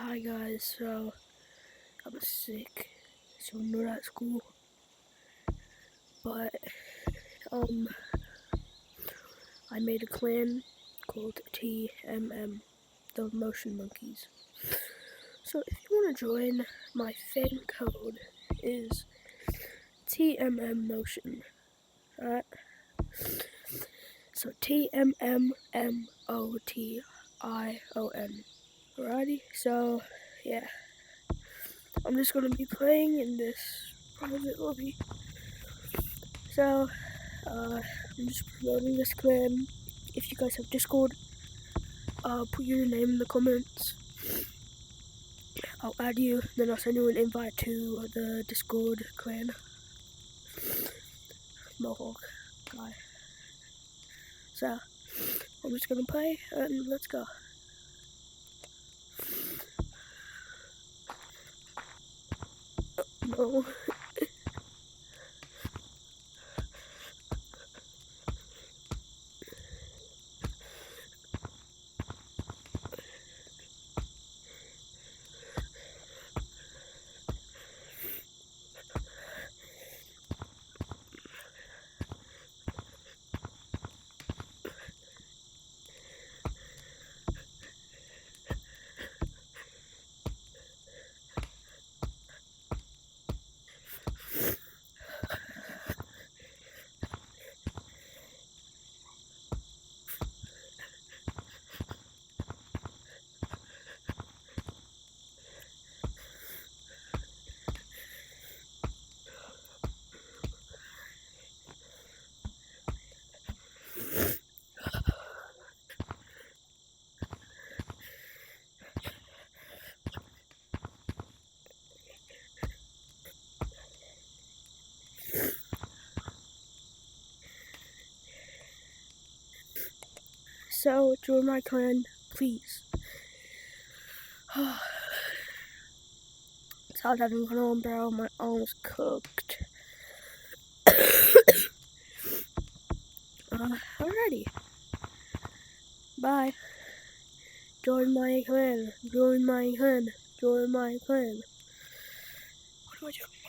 Hi guys, so I'm sick, so I'm not at school, but I made a clan called TMM, the Motion Monkeys. So if you want to join, my fan code is TMM Motion. Alright, so TMMMOTION. Alrighty, so yeah. I'm just gonna be playing in this private lobby. So, I'm just promoting this clan. If you guys have Discord, put your name in the comments. I'll add you, then I'll send you an invite to the Discord clan. Mohawk guy. So, I'm just gonna play, and let's go. No. So, join my clan, please. It's hard having one on, bro. My arm's cooked. Alrighty. Bye. Join my clan. Join my clan. Join my clan. What do I do?